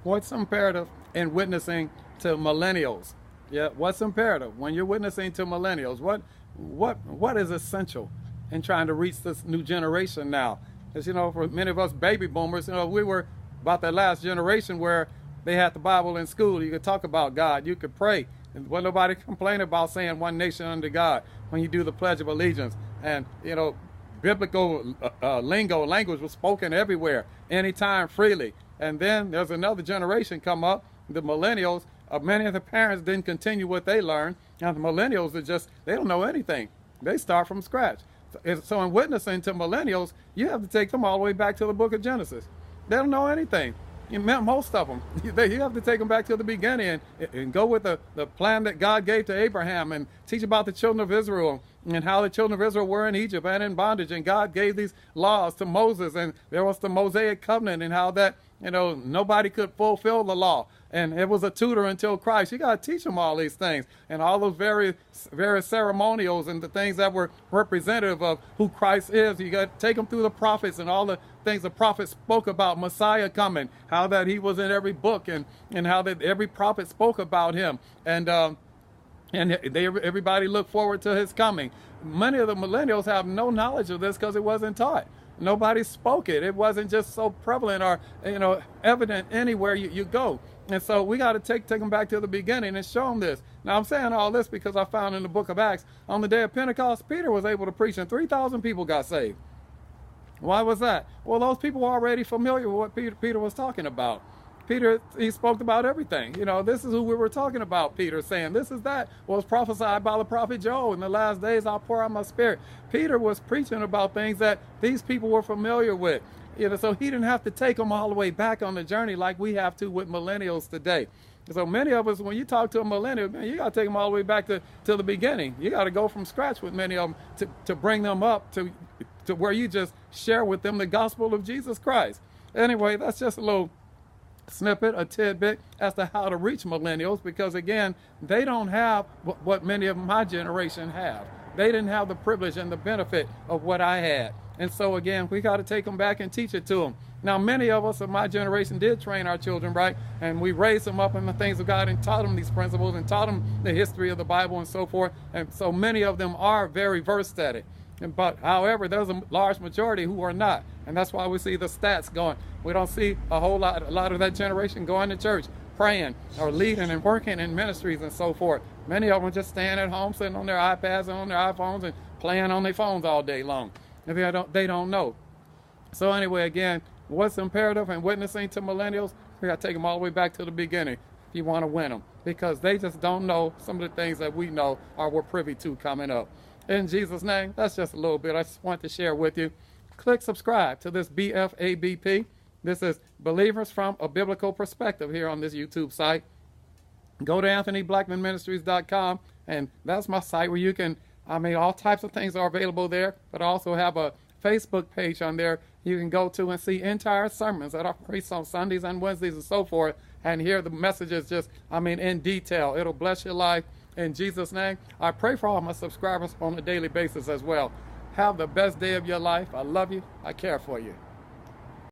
What's imperative in witnessing to millennials? Yeah, what's imperative when you're witnessing to millennials? What is essential in trying to reach this new generation now? Because for many of us baby boomers, we were about that last generation where they had the Bible in school. You could talk about God, you could pray, and wasn't nobody complain about saying one nation under God when you do the Pledge of Allegiance. And biblical language was spoken everywhere, anytime, freely. And then there's another generation come up, the millennials. Many of the parents didn't continue what they learned. Now the millennials they don't know anything. They start from scratch. So in witnessing to millennials, you have to take them all the way back to the book of Genesis. They don't know anything. Most of them. You have to take them back to the beginning and go with the plan that God gave to Abraham and teach about the children of Israel and how the children of Israel were in Egypt and in bondage. And God gave these laws to Moses, and there was the Mosaic covenant, and how that, nobody could fulfill the law. And it was a tutor until Christ. You got to teach them all these things and all those various ceremonials and the things that were representative of who Christ is. You got to take them through the prophets and all the things the prophets spoke about Messiah coming, how that he was in every book, and how that every prophet spoke about him. And everybody looked forward to his coming. Many of the millennials have no knowledge of this because it wasn't taught. Nobody spoke it. It wasn't just so prevalent or evident anywhere you go. And so we got to take them back to the beginning and show them this. Now I'm saying all this because I found in the book of Acts, on the day of Pentecost, Peter was able to preach and 3,000 people got saved. Why was that? Well, those people were already familiar with what Peter was talking about. Peter, he spoke about everything. This is who we were talking about, Peter, saying this is that was prophesied by the prophet Joel. In the last days, I'll pour out my spirit. Peter was preaching about things that these people were familiar with. So he didn't have to take them all the way back on the journey like we have to with millennials today. So many of us, when you talk to a millennial, man, you got to take them all the way back to the beginning. You got to go from scratch with many of them to bring them up to where you just share with them the gospel of Jesus Christ. Anyway, that's just a little snippet, a tidbit as to how to reach millennials, because again, they don't have what many of my generation have. They didn't have the privilege and the benefit of what I had. And so again, we got to take them back and teach it to them. Now, many of us of my generation did train our children right, and we raised them up in the things of God and taught them these principles and taught them the history of the Bible and so forth. And so many of them are very versed at it. But however, there's a large majority who are not. And that's why we see the stats going. We don't see a lot of that generation going to church, praying or leading and working in ministries and so forth. Many of them just staying at home, sitting on their iPads and on their iPhones and playing on their phones all day long. They don't know. So anyway, again, what's imperative in witnessing to millennials? We got to take them all the way back to the beginning if you want to win them, because they just don't know some of the things that we know or we're privy to coming up. In Jesus' name, that's just a little bit I just want to share with you. Click subscribe to this BFABP. This is Believers from a Biblical Perspective here on this YouTube site. Go to AnthonyBlackmanMinistries.com, and that's my site where you can, all types of things are available there, but I also have a Facebook page on there you can go to and see entire sermons that are preached on Sundays and Wednesdays and so forth, and hear the messages just, in detail. It'll bless your life. In Jesus' name, I pray for all my subscribers on a daily basis as well. Have the best day of your life. I love you. I care for you.